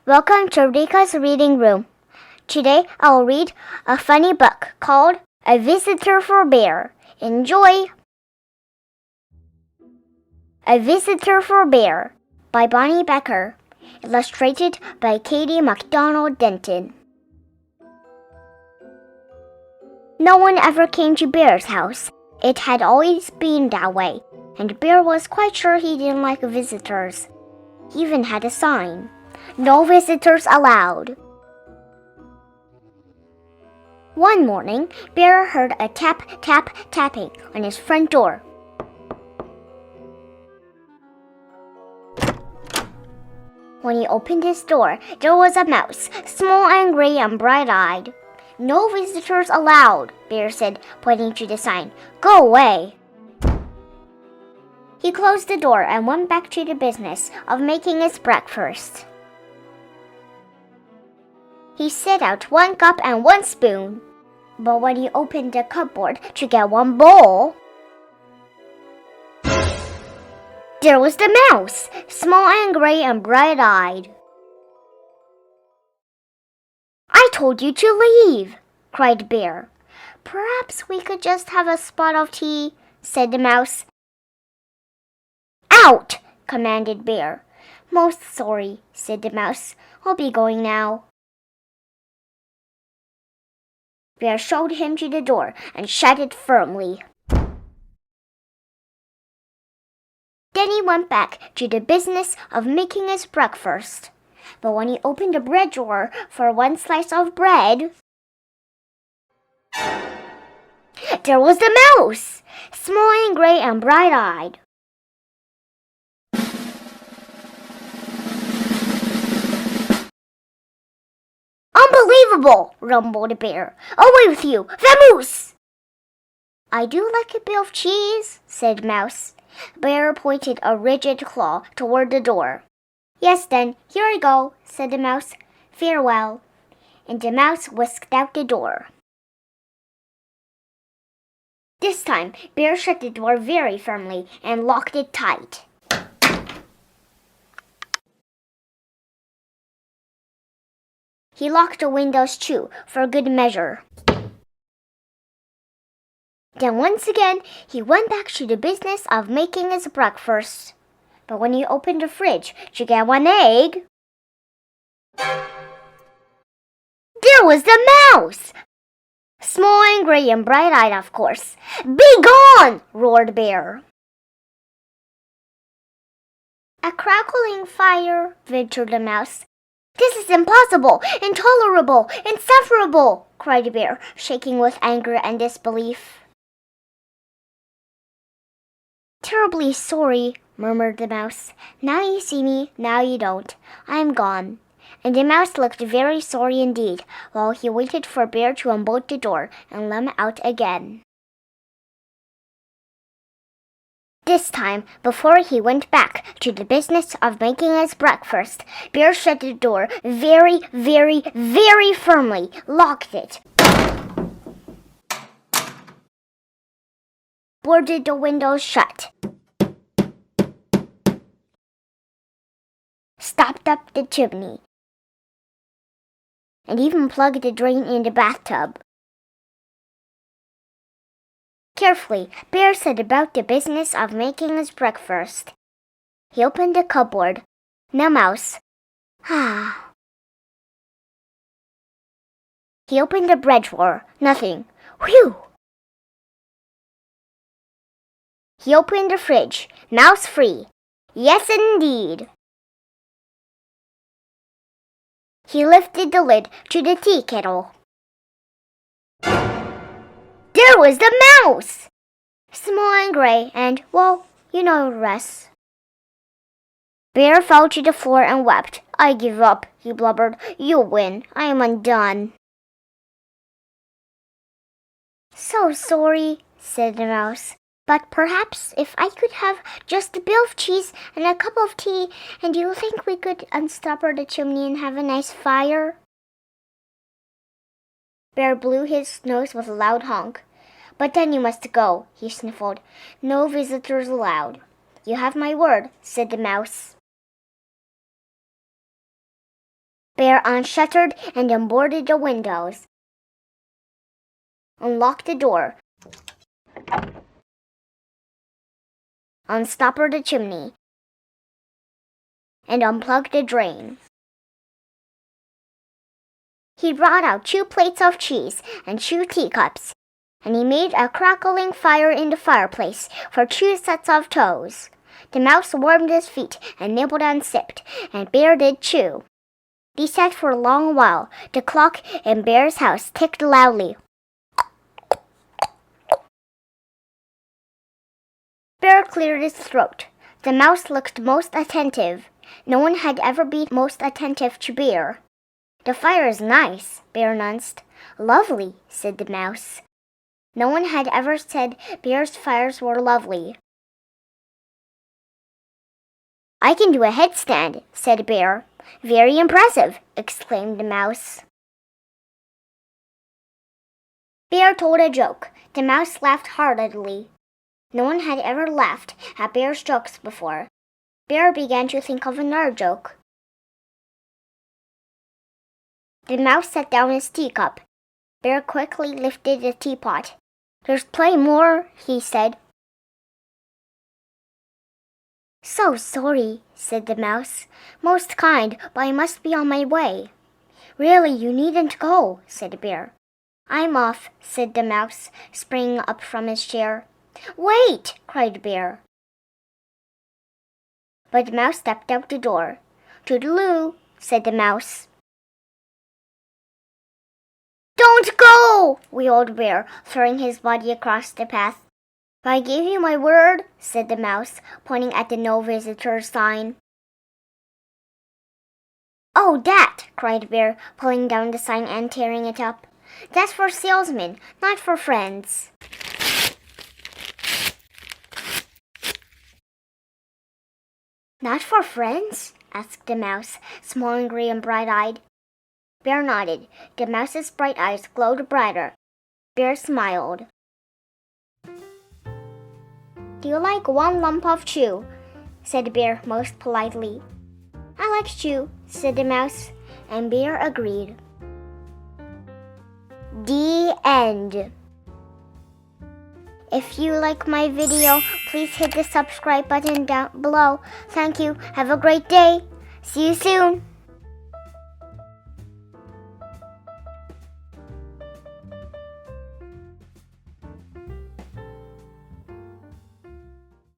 Welcome to Riko's Reading Room. Today I'll read a funny book called A Visitor for Bear. Enjoy! A Visitor for Bear by Bonny Becker. Illustrated by Kady MacDonald Denton. No one ever came to Bear's house. It had always been that way, and Bear was quite sure he didn't like visitors. He even had a sign. No visitors allowed. One morning, Bear heard a tapping on his front door. When he opened his door, there was a mouse, small and gray and bright-eyed. No visitors allowed, Bear said, pointing to the sign. Go away. He closed the door and went back to the business of making his breakfast. He set out 1 cup and 1 spoon. But when he opened the cupboard to get 1 bowl, there was the mouse, small and gray and bright-eyed. I told you to leave, cried Bear. Perhaps we could just have a spot of tea, said the mouse. Out, commanded Bear. Most sorry, said the mouse. I'll be going now. Bear showed him to the door and shut it firmly. Then he went back to the business of making his breakfast. But when he opened the bread drawer for 1 slice of bread, there was the mouse, small and gray and bright-eyed. Unbelievable, rumbled Bear. Away with you, vamoose! I do like a bit of cheese, said Mouse. Bear pointed a rigid claw toward the door. Yes, then, here I go, said the mouse. Farewell. And the mouse whisked out the door. This time, Bear shut the door very firmly and locked it tight. He locked the windows too, for good measure. Then once again, he went back to the business of making his breakfast. But when he opened the fridge to get 1 egg, there was the mouse! Small and gray and bright-eyed, of course. Be gone! Roared Bear. A crackling fire, ventured the mouse. This is impossible, intolerable, insufferable, cried Bear, shaking with anger and disbelief. Terribly sorry, murmured the mouse. Now you see me, now you don't. I am gone. And the mouse looked very sorry indeed, while he waited for Bear to unbolt the door and let him out again. This time, before he went back to the business of making his breakfast, Bear shut the door very, very, very firmly, locked it, boarded the windows shut, stopped up the chimney, and even plugged the drain in the bathtub. Carefully, Bear set about the business of making his breakfast. He opened the cupboard. No mouse. He opened the bread drawer. Nothing. Whew! He opened the fridge. Mouse free. Yes, indeed. He lifted the lid to the tea kettle. There was the mouse! Small and gray and, well, you know the rest. Bear fell to the floor and wept. I give up, he blubbered. You win. I am undone. So sorry, said the mouse. But perhaps if I could have just a bit of cheese and a cup of tea, and do you think we could unstopper the chimney and have a nice fire? Bear blew his nose with a loud honk. But then you must go, he sniffled. No visitors allowed. You have my word, said the mouse. Bear unshuttered and unboarded the windows, unlocked the door, unstoppered the chimney, and unplugged the drain. He brought out 2 plates of cheese and 2 teacups, and he made a crackling fire in the fireplace for 2 sets of toes. The mouse warmed his feet and nibbled and sipped, and Bear did too. They sat for a long while. The clock in Bear's house ticked loudly. Bear cleared his throat. The mouse looked most attentive. No one had ever been most attentive to Bear. The fire is nice, Bear announced. Lovely, said the mouse. No one had ever said Bear's fires were lovely. I can do a headstand, said Bear. Very impressive, exclaimed the mouse. Bear told a joke. The mouse laughed heartily. No one had ever laughed at Bear's jokes before. Bear began to think of another joke. The mouse set down his teacup. Bear quickly lifted the teapot. There's plenty more, he said. So sorry, said the mouse. Most kind, but I must be on my way. Really, you needn't go, said Bear. I'm off, said the mouse, springing up from his chair. Wait, cried Bear. But the mouse stepped out the door. Toodaloo, said the mouse. Don't go, wailed Bear, throwing his body across the path. I gave you my word, said the mouse, pointing at the no visitors sign. Oh, that, cried Bear, pulling down the sign and tearing it up. That's for salesmen, not for friends. Not for friends? Asked the mouse, small and gray and bright-eyed. Bear nodded. The mouse's bright eyes glowed brighter. Bear smiled. Do you like 1 lump of chew? Said Bear most politely. I like chew, said the mouse, and Bear agreed. The end. If you like my video, please hit the subscribe button down below. Thank you. Have a great day. See you soon.